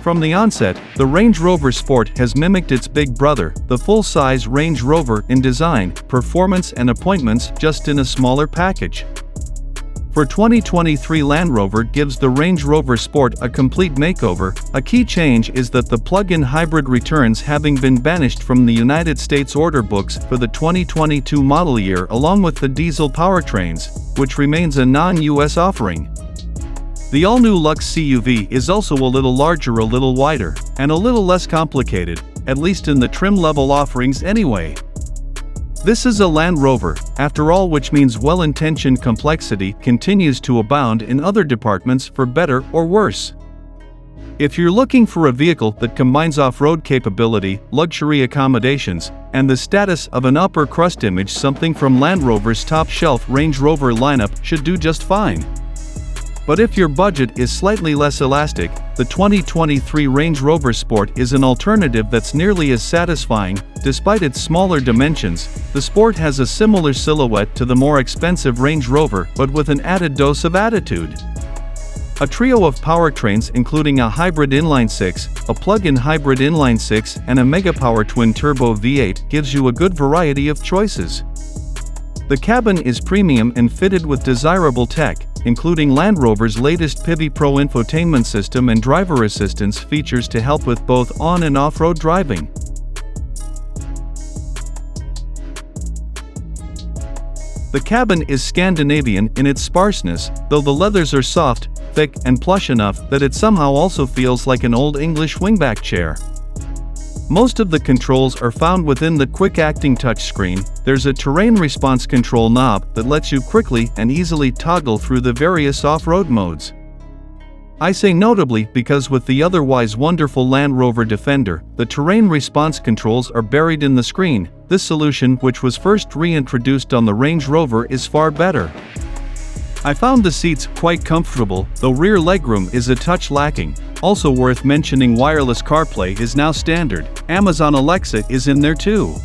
From the onset, the Range Rover Sport has mimicked its big brother, the full-size Range Rover, in design, performance and appointments, just in a smaller package. For 2023, Land Rover gives the Range Rover Sport a complete makeover. A key change is that the plug-in hybrid returns, having been banished from the United States order books for the 2022 model year, along with the diesel powertrains, which remains a non-US offering. The all-new Luxe CUV is also a little larger, a little wider, and a little less complicated, at least in the trim-level offerings anyway. This is a Land Rover, after all, which means well-intentioned complexity continues to abound in other departments, for better or worse. If you're looking for a vehicle that combines off-road capability, luxury accommodations, and the status of an upper crust image, something from Land Rover's top-shelf Range Rover lineup should do just fine. But if your budget is slightly less elastic, the 2023 Range Rover Sport is an alternative that's nearly as satisfying. Despite its smaller dimensions, the Sport has a similar silhouette to the more expensive Range Rover, but with an added dose of attitude. A trio of powertrains, including a hybrid inline-six, a plug-in hybrid inline-six, and a mega-power twin-turbo V8, gives you a good variety of choices. The cabin is premium and fitted with desirable tech, including Land Rover's latest Pivi Pro infotainment system and driver assistance features to help with both on- and off-road driving. The cabin is Scandinavian in its sparseness, though the leathers are soft, thick, and plush enough that it somehow also feels like an old English wingback chair. Most of the controls are found within the quick-acting touchscreen. There's a terrain response control knob that lets you quickly and easily toggle through the various off-road modes. I say notably because with the otherwise wonderful Land Rover Defender, the terrain response controls are buried in the screen. This solution, which was first reintroduced on the Range Rover, is far better. I found the seats quite comfortable, though rear legroom is a touch lacking. Also worth mentioning, wireless CarPlay is now standard. Amazon Alexa is in there too.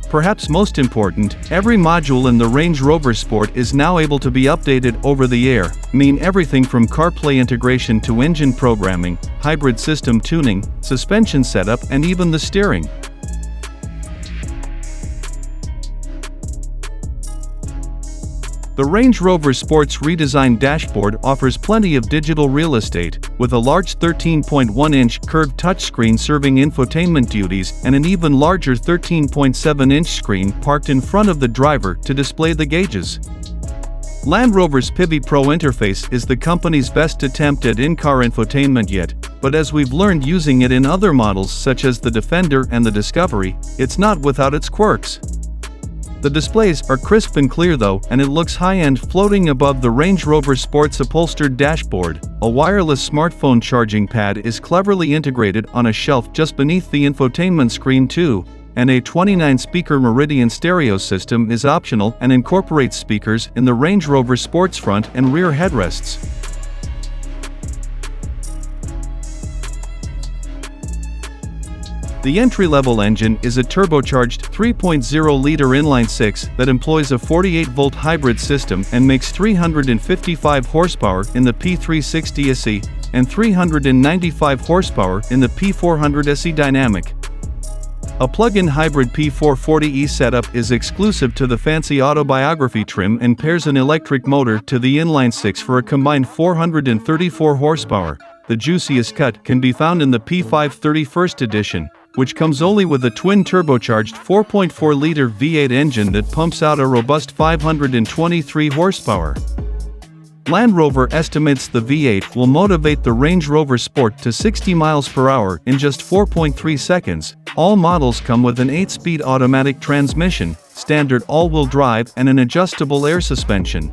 Perhaps most important, every module in the Range Rover Sport is now able to be updated over the air, everything from CarPlay integration to engine programming, hybrid system tuning, suspension setup, and even the steering. The Range Rover Sport's redesigned dashboard offers plenty of digital real estate, with a large 13.1-inch curved touchscreen serving infotainment duties and an even larger 13.7-inch screen parked in front of the driver to display the gauges. Land Rover's Pivi Pro interface is the company's best attempt at in-car infotainment yet, but as we've learned using it in other models such as the Defender and the Discovery, it's not without its quirks. The displays are crisp and clear though, and it looks high-end. Floating above the Range Rover Sport's upholstered dashboard, a wireless smartphone charging pad is cleverly integrated on a shelf just beneath the infotainment screen too, and a 29-speaker Meridian stereo system is optional and incorporates speakers in the Range Rover Sport's front and rear headrests. The entry-level engine is a turbocharged 3.0-liter inline-six that employs a 48-volt hybrid system and makes 355 horsepower in the P360 SE and 395 horsepower in the P400 SE Dynamic. A plug-in hybrid P440e setup is exclusive to the fancy autobiography trim and pairs an electric motor to the inline-six for a combined 434 horsepower. The juiciest cut can be found in the P530 First Edition, which comes only with a twin-turbocharged 4.4-liter V8 engine that pumps out a robust 523 horsepower. Land Rover estimates the V8 will motivate the Range Rover Sport to 60 miles per hour in just 4.3 seconds. All models come with an 8-speed automatic transmission, standard all-wheel drive, and an adjustable air suspension.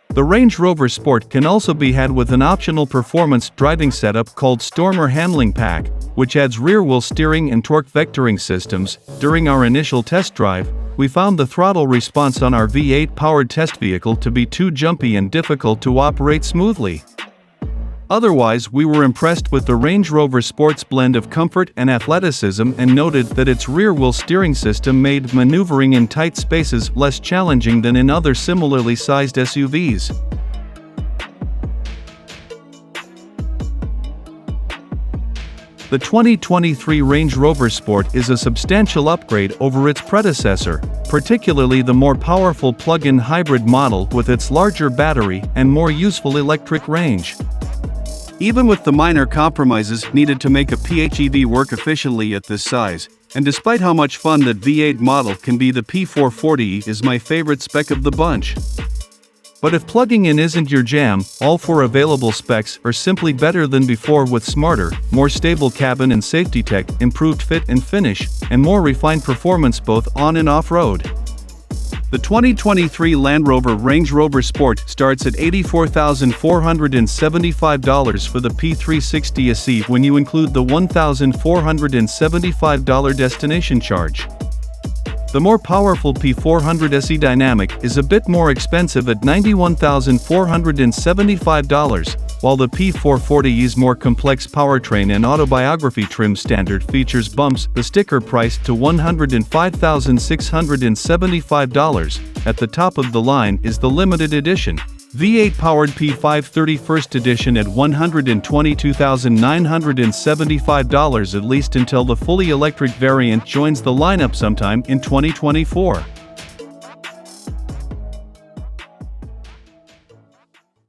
The Range Rover Sport can also be had with an optional performance driving setup called Stormer Handling Pack, which adds rear-wheel steering and torque vectoring systems. During our initial test drive, we found the throttle response on our V8-powered test vehicle to be too jumpy and difficult to operate smoothly. Otherwise, we were impressed with the Range Rover Sport's blend of comfort and athleticism and noted that its rear-wheel steering system made maneuvering in tight spaces less challenging than in other similarly sized SUVs. The 2023 Range Rover Sport is a substantial upgrade over its predecessor, particularly the more powerful plug-in hybrid model with its larger battery and more useful electric range. Even with the minor compromises needed to make a PHEV work efficiently at this size, and despite how much fun that V8 model can be, the P440e is my favorite spec of the bunch. But if plugging in isn't your jam, all four available specs are simply better than before with smarter, more stable cabin and safety tech, improved fit and finish, and more refined performance both on and off-road. The 2023 Land Rover Range Rover Sport starts at $84,475 for the P360 SE when you include the $1,475 destination charge. The more powerful P400 SE Dynamic is a bit more expensive at $91,475, while the P440e's more complex powertrain and autobiography trim standard features bumps the sticker priced to $105,675. At the top of the line is the limited edition V8-powered P530 First Edition at $122,975 at least until the fully electric variant joins the lineup sometime in 2024.